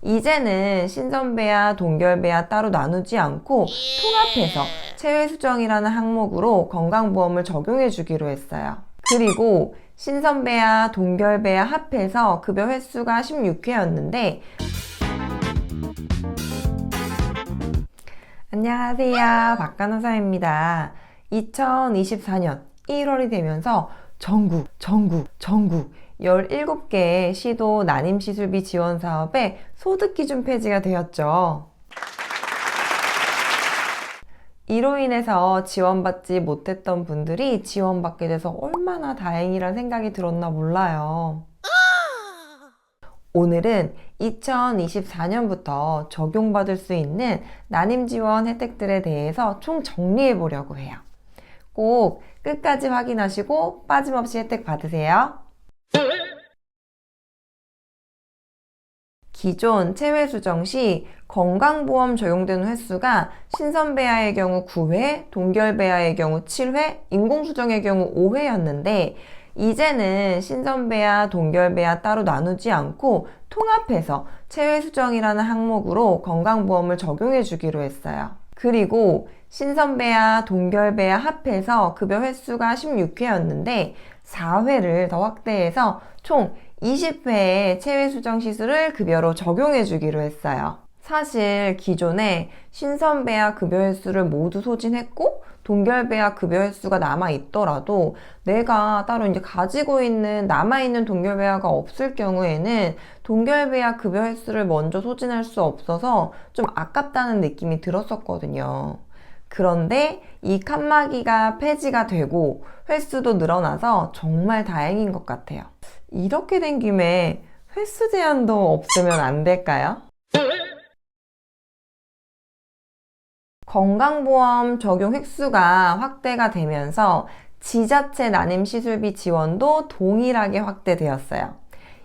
이제는 신선배와 동결배와 따로 나누지 않고 통합해서 체외수정이라는 항목으로 건강보험을 적용해 주기로 했어요. 그리고 신선배와 동결배와 합해서 급여 횟수가 16회였는데 안녕하세요. 박간호사입니다. 2024년 1월이 되면서 전국 17개의 시도 난임시술비 지원 사업에 소득기준 폐지가 되었죠. 이로 인해서 지원받지 못했던 분들이 지원받게 돼서 얼마나 다행이란 생각이 들었나 몰라요. 오늘은 2024년부터 적용받을 수 있는 난임지원 혜택들에 대해서 총 정리해 보려고 해요. 꼭 끝까지 확인하시고 빠짐없이 혜택 받으세요. 기존 체외수정 시 건강보험 적용되는 횟수가 신선배아의 경우 9회, 동결배아의 경우 7회, 인공수정의 경우 5회였는데 이제는 신선배아, 동결배아 따로 나누지 않고 통합해서 체외수정이라는 항목으로 건강보험을 적용해 주기로 했어요. 그리고 신선배아, 동결배아 합해서 급여 횟수가 16회였는데 4회를 더 확대해서 총 20회의 체외수정 시술을 급여로 적용해 주기로 했어요. 사실 기존에 신선배아 급여 횟수를 모두 소진했고 동결배아 급여 횟수가 남아있더라도 내가 따로 이제 가지고 있는 남아있는 동결배아가 없을 경우에는 동결배아 급여 횟수를 먼저 소진할 수 없어서 좀 아깝다는 느낌이 들었었거든요. 그런데 이 칸막이가 폐지가 되고 횟수도 늘어나서 정말 다행인 것 같아요. 이렇게 된 김에 횟수 제한도 없으면 안 될까요? 건강보험 적용 횟수가 확대가 되면서 지자체 난임시술비 지원도 동일하게 확대되었어요.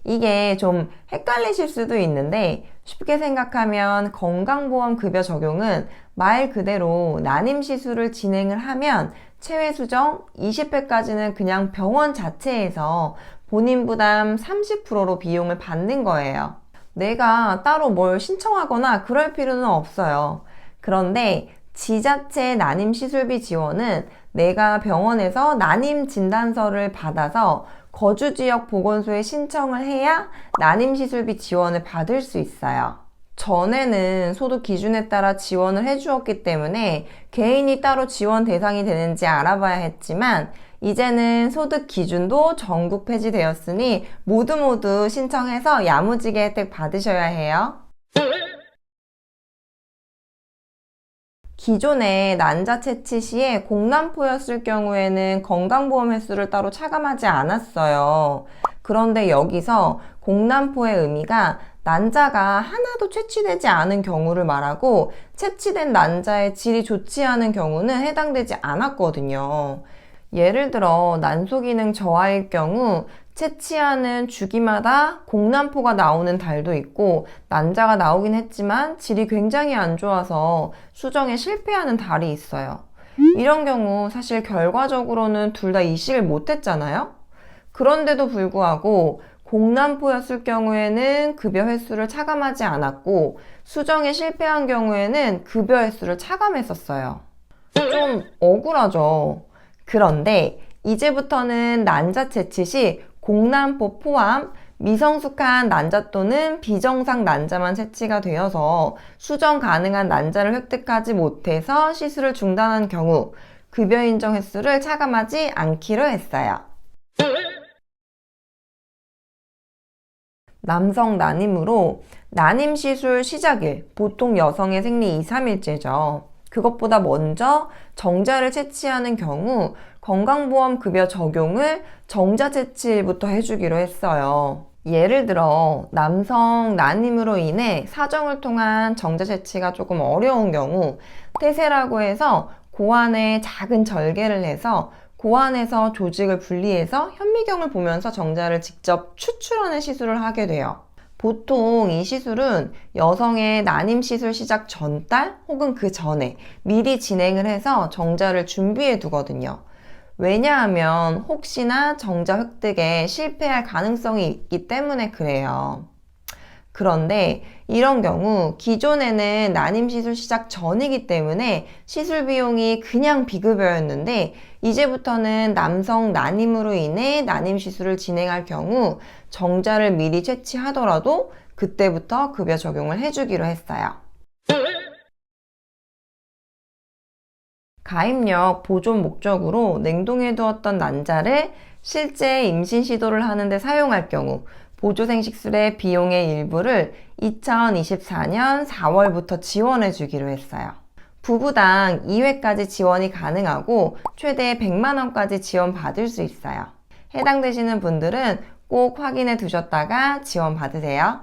이게 좀 헷갈리실 수도 있는데 쉽게 생각하면 건강보험 급여 적용은 말 그대로 난임시술을 진행을 하면 체외수정 20회까지는 그냥 병원 자체에서 본인 부담 30%로 비용을 받는 거예요. 내가 따로 뭘 신청하거나 그럴 필요는 없어요. 그런데 지자체 난임시술비 지원은 내가 병원에서 난임진단서를 받아서 거주지역 보건소에 신청을 해야 난임시술비 지원을 받을 수 있어요. 전에는 소득 기준에 따라 지원을 해주었기 때문에 개인이 따로 지원 대상이 되는지 알아봐야 했지만 이제는 소득 기준도 전국 폐지되었으니 모두 신청해서 야무지게 혜택 받으셔야 해요. 기존에 난자 채취 시에 공남포였을 경우에는 건강보험 횟수를 따로 차감하지 않았어요. 그런데 여기서 공남포의 의미가 난자가 하나도 채취되지 않은 경우를 말하고 채취된 난자의 질이 좋지 않은 경우는 해당되지 않았거든요. 예를 들어 난소기능 저하일 경우 채취하는 주기마다 공남포가 나오는 달도 있고 난자가 나오긴 했지만 질이 굉장히 안 좋아서 수정에 실패하는 달이 있어요. 이런 경우 사실 결과적으로는 둘 다 이식을 못했잖아요. 그런데도 불구하고 공남포였을 경우에는 급여 횟수를 차감하지 않았고 수정에 실패한 경우에는 급여 횟수를 차감했었어요. 좀 억울하죠. 그런데 이제부터는 난자 채취 시 공남포 포함 미성숙한 난자 또는 비정상 난자만 채취가 되어서 수정 가능한 난자를 획득하지 못해서 시술을 중단한 경우 급여 인정 횟수를 차감하지 않기로 했어요. 남성 난임으로 난임 시술 시작일, 보통 여성의 생리 2, 3일째죠. 그것보다 먼저 정자를 채취하는 경우 건강보험 급여 적용을 정자 채취일부터 해주기로 했어요. 예를 들어 남성 난임으로 인해 사정을 통한 정자 채취가 조금 어려운 경우 태세라고 해서 고환에 작은 절개를 해서 고환에서 조직을 분리해서 현미경을 보면서 정자를 직접 추출하는 시술을 하게 돼요. 보통 이 시술은 여성의 난임 시술 시작 전달 혹은 그 전에 미리 진행을 해서 정자를 준비해 두거든요. 왜냐하면 혹시나 정자 획득에 실패할 가능성이 있기 때문에 그래요. 그런데 이런 경우 기존에는 난임 시술 시작 전이기 때문에 시술 비용이 그냥 비급여였는데 이제부터는 남성 난임으로 인해 난임 시술을 진행할 경우 정자를 미리 채취하더라도 그때부터 급여 적용을 해주기로 했어요. 가입력 보존 목적으로 냉동해 두었던 난자를 실제 임신 시도를 하는데 사용할 경우 보조생식술의 비용의 일부를 2024년 4월부터 지원해 주기로 했어요. 부부당 2회까지 지원이 가능하고 최대 100만 원까지 지원받을 수 있어요. 해당되시는 분들은 꼭 확인해 두셨다가 지원 받으세요.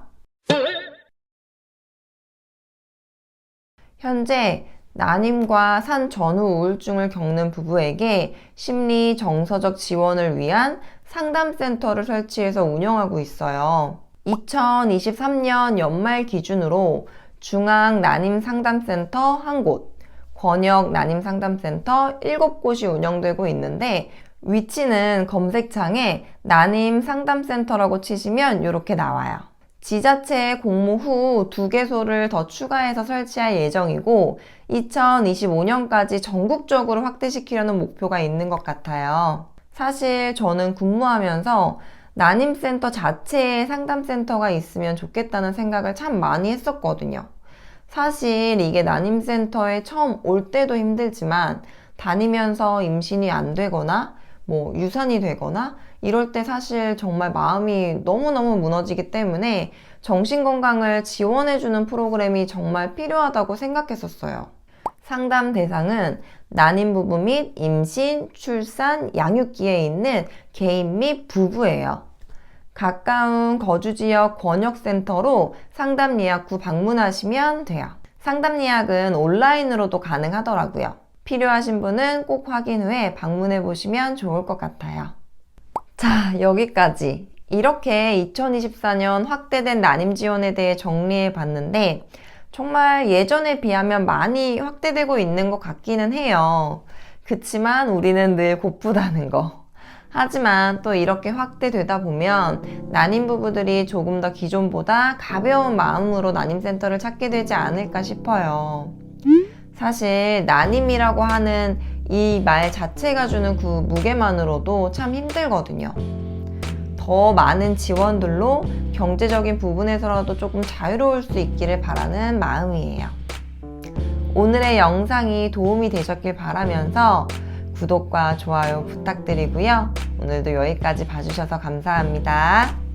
현재 난임과 산 전후 우울증을 겪는 부부에게 심리 정서적 지원을 위한 상담센터를 설치해서 운영하고 있어요. 2023년 연말 기준으로 중앙 난임 상담센터 1곳, 권역 난임 상담센터 7곳이 운영되고 있는데 위치는 검색창에 난임 상담센터라고 치시면 이렇게 나와요. 지자체 공모 후 2개소를 더 추가해서 설치할 예정이고 2025년까지 전국적으로 확대시키려는 목표가 있는 것 같아요. 사실 저는 근무하면서 난임센터 자체에 상담센터가 있으면 좋겠다는 생각을 참 많이 했었거든요. 사실 이게 난임센터에 처음 올 때도 힘들지만 다니면서 임신이 안 되거나 유산이 되거나 이럴 때 사실 정말 마음이 너무너무 무너지기 때문에 정신건강을 지원해주는 프로그램이 정말 필요하다고 생각했었어요. 상담 대상은 난임 부부 및 임신, 출산, 양육기에 있는 개인 및 부부예요. 가까운 거주지역 권역센터로 상담 예약 후 방문하시면 돼요. 상담 예약은 온라인으로도 가능하더라고요. 필요하신 분은 꼭 확인 후에 방문해 보시면 좋을 것 같아요. 자, 여기까지 이렇게 2024년 확대된 난임 지원에 대해 정리해 봤는데 정말 예전에 비하면 많이 확대되고 있는 것 같기는 해요. 그치만 우리는 늘 고프다는 거. 하지만 또 이렇게 확대되다 보면 난임 부부들이 조금 더 기존보다 가벼운 마음으로 난임센터를 찾게 되지 않을까 싶어요. 사실 난임이라고 하는 이 말 자체가 주는 그 무게만으로도 참 힘들거든요. 더 많은 지원들로 경제적인 부분에서라도 조금 자유로울 수 있기를 바라는 마음이에요. 오늘의 영상이 도움이 되셨길 바라면서 구독과 좋아요 부탁드리고요. 오늘도 여기까지 봐주셔서 감사합니다.